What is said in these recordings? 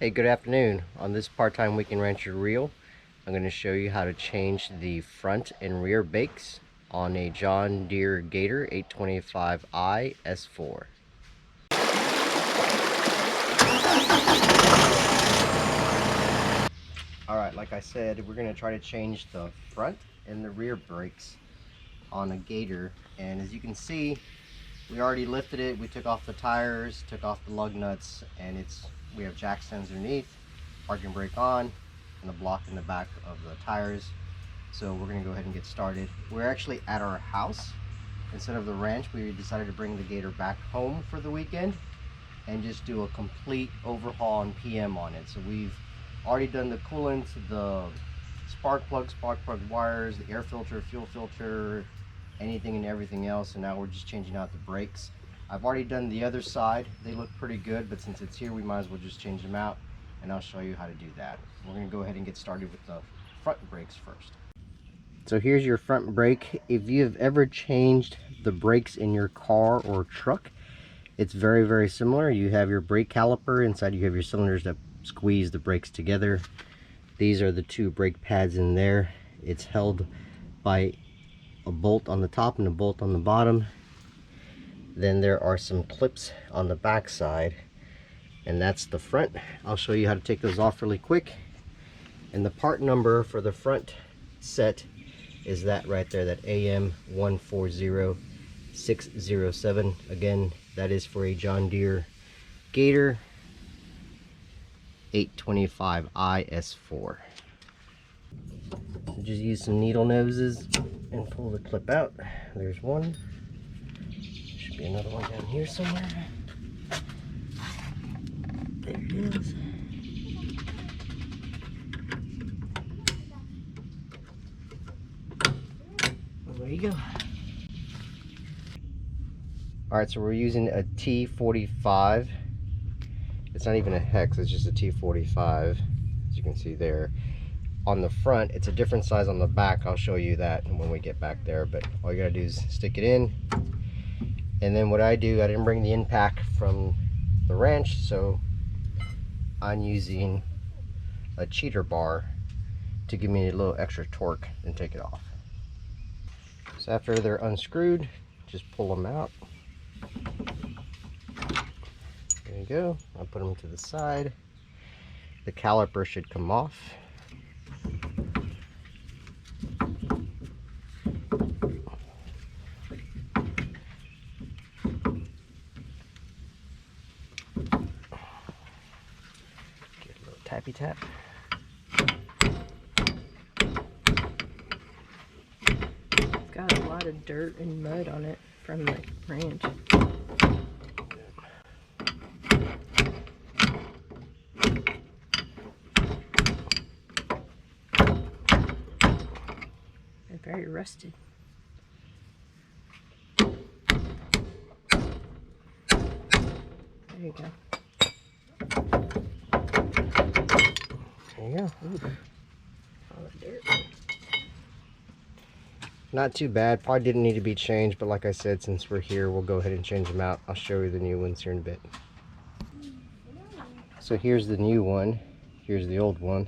Hey, good afternoon. On this part-time Weekend Rancher reel, I'm going to show you how to change the front and rear brakes on a John Deere Gator 825i S4. Alright, like I said, we're going to try to change the front and the rear brakes on a Gator, and as you can see, we already lifted it. We took off the tires, took off the lug nuts, and we have jack stands underneath, parking brake on, and the block in the back of the tires. So we're gonna go ahead and get started. We're actually at our house. Instead of the ranch, we decided to bring the Gator back home for the weekend and just do a complete overhaul and PM on it. So we've already done the coolant, the spark plug wires, the air filter, fuel filter, anything and everything else, and now we're just changing out the brakes. I've already done the other side. They look pretty good, but since it's here, we might as well just change them out, and I'll show you how to do that. We're going to go ahead and get started with the front brakes first. So here's your front brake. If you have ever changed the brakes in your car or truck, it's very, very similar. You have your brake caliper. Inside you have your cylinders that squeeze the brakes together. These are the two brake pads in there. It's held by a bolt on the top and a bolt on the bottom. Then there are some clips on the back side, and that's the front. I'll show you how to take those off really quick. And the part number for the front set is that right there, that AM140607. Again, that is for a John Deere Gator 825i S4. So just use some needle noses and pull the clip out. There's one. Should be another one down here somewhere. There it is. Well, there you go. Alright, so we're using a T45. It's not even a hex, it's just a T45, as you can see there. On the front, it's a different size on the back. I'll show you that when we get back there, but all you gotta do is stick it in. And then what I do, I didn't bring the impact from the ranch, so I'm using a cheater bar to give me a little extra torque and take it off. So after they're unscrewed, just pull them out. There you go. I'll put them to the side. The caliper should come off. Tappy tap. It's got a lot of dirt and mud on it from the ranch. They're very rusted. There you go. There you go. All the dirt. Not too bad. Probably didn't need to be changed, but like I said, since we're here, we'll go ahead and change them out. I'll show you the new ones here in a bit. So here's the new one. Here's the old one.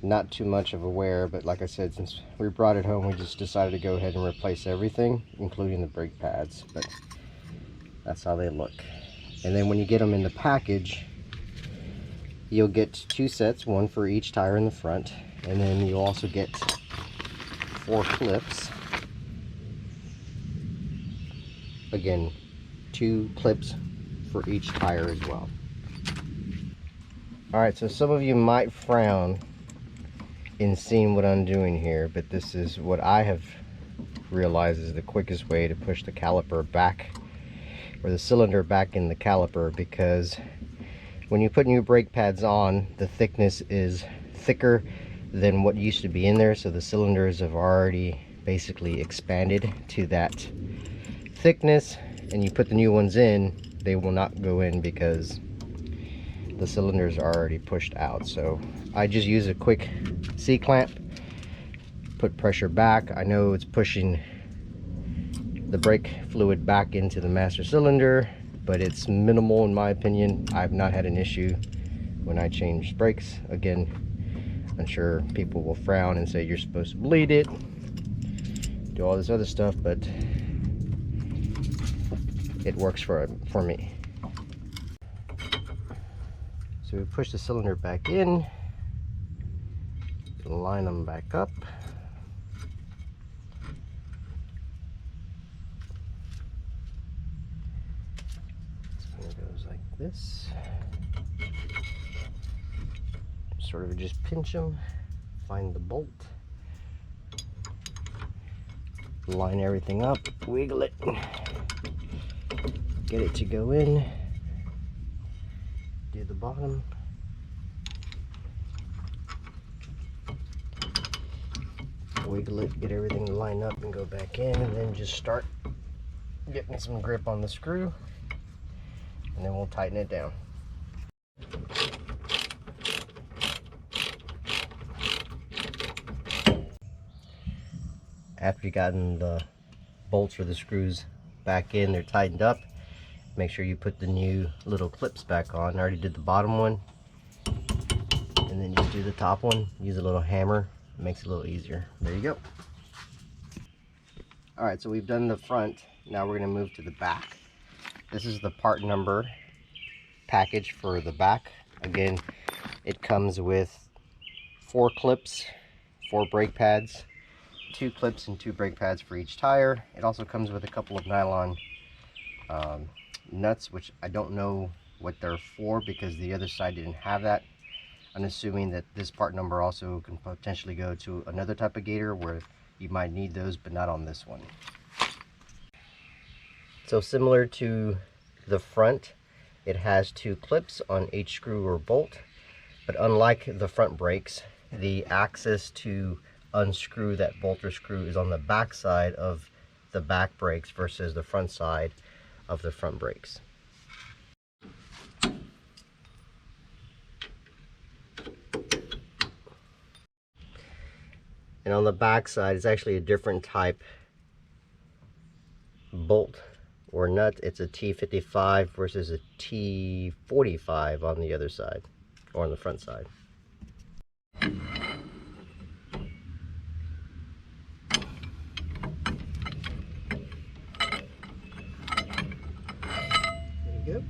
Not too much of a wear, but like I said, since we brought it home, we just decided to go ahead and replace everything, including the brake pads. But that's how they look. And then when you get them in the package, you'll get two sets, one for each tire in the front, and then you'll also get 4 clips. Again, 2 clips for each tire as well. Alright, so some of you might frown in seeing what I'm doing here, but this is what I have realized is the quickest way to push the caliper back, or the cylinder back in the caliper, because when you put new brake pads on, the thickness is thicker than what used to be in there, so the cylinders have already basically expanded to that thickness, and you put the new ones in, they will not go in because the cylinders are already pushed out. So I just use a quick C-clamp, put pressure back. I know it's pushing the brake fluid back into the master cylinder, but it's minimal in my opinion. I've not had an issue when I change brakes. Again, I'm sure people will frown and say you're supposed to bleed it, do all this other stuff, but it works for me. So we push the cylinder back in, line them back up. So it goes like this. Sort of just pinch them, find the bolt, line everything up, wiggle it, get it to go in, do the bottom, wiggle it, get everything to line up and go back in, and then just start getting some grip on the screw, and then we'll tighten it down. After you've gotten the bolts or the screws back in, they're tightened up, make sure you put the new little clips back on. I already did the bottom one, and then just do the top one. Use a little hammer, it makes it a little easier. There you go. Alright, so we've done the front, now we're going to move to the back. This is the part number package for the back. Again, it comes with 4 clips, 4 brake pads, 2 clips and 2 brake pads for each tire. It also comes with a couple of nylon nuts, which I don't know what they're for because the other side didn't have that. I'm assuming that this part number also can potentially go to another type of Gator where you might need those, but not on this one. So similar to the front, it has 2 clips on each screw or bolt, but unlike the front brakes, the access to unscrew that bolt or screw is on the back side of the back brakes versus the front side of the front brakes. And on the back side, it's actually a different type bolt or nut. It's a T55 versus a T45 on the other side, or on the front side. There you go.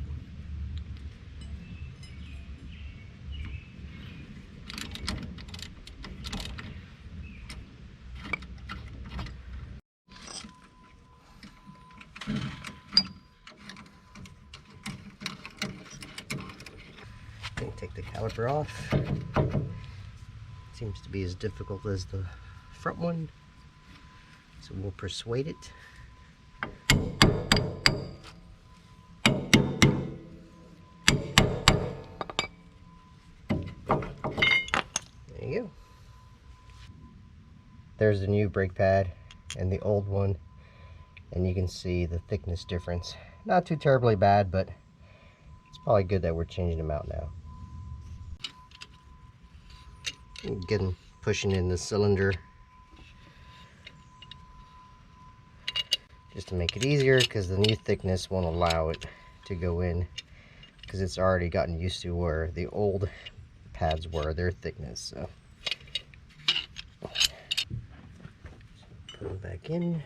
Take the caliper off. Seems to be as difficult as the front one, so we'll persuade it. There you go. There's the new brake pad and the old one, and you can see the thickness difference. Not too terribly bad, but it's probably good that we're changing them out now. Again, pushing in the cylinder just to make it easier, because the new thickness won't allow it to go in, because it's already gotten used to where the old pads were, their thickness. So put them back in.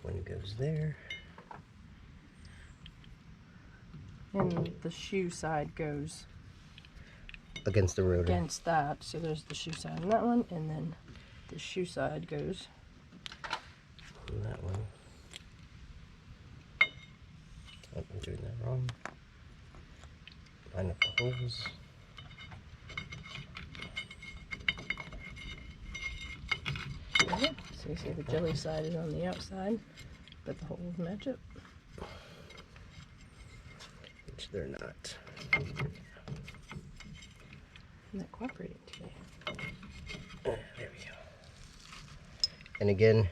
One goes there, And the shoe side goes against the rotor. against that. So there's the shoe side on that one, and then the shoe side goes on that one. Oh, I'm doing that wrong. Line up the holes. there. So you see the jelly side is on the outside, but the holes match up. Which they're not. I'm not cooperating today. There we go. And again,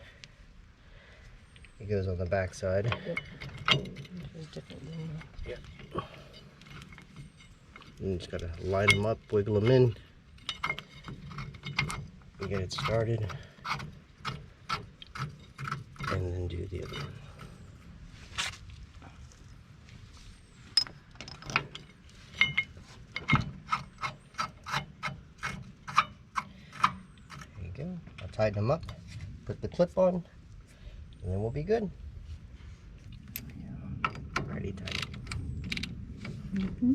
it goes on the back side. Yep. Which is different than Yep. And you just gotta line them up, wiggle them in, and get it started, and then do the other one. tighten them up, put the clip on, and then we'll be good. Ready, tight. Mm-hmm.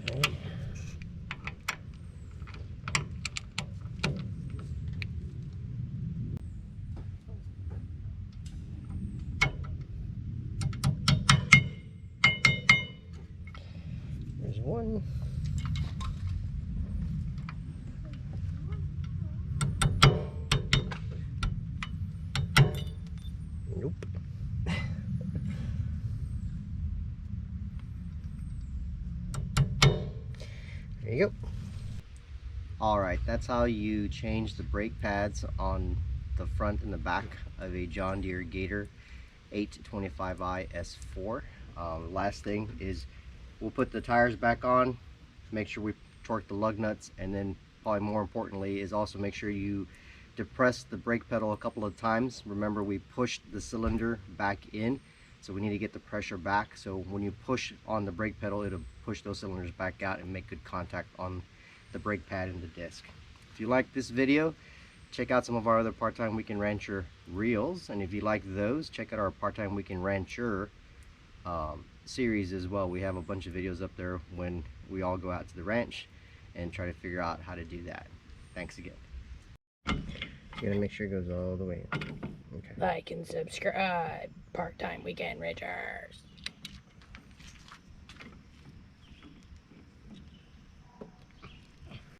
Okay. There's one. Nope. There you go. Alright, that's how you change the brake pads on the front and the back of a John Deere Gator 825i S4. Last thing is we'll put the tires back on, make sure we torque the lug nuts, and then probably more importantly is also make sure you depress the brake pedal a couple of times. Remember, we pushed the cylinder back in, so we need to get the pressure back. So when you push on the brake pedal, it'll push those cylinders back out and make good contact on the brake pad and the disc. If you like this video, check out some of our other Part-Time Weekend Rancher reels, and if you like those, check out our Part-Time Weekend Rancher series as well. We have a bunch of videos up there when we all go out to the ranch and try to figure out how to do that. Thanks again. You gotta make sure it goes all the way in. Okay. Like and subscribe. Part-Time Weekend Ranchers.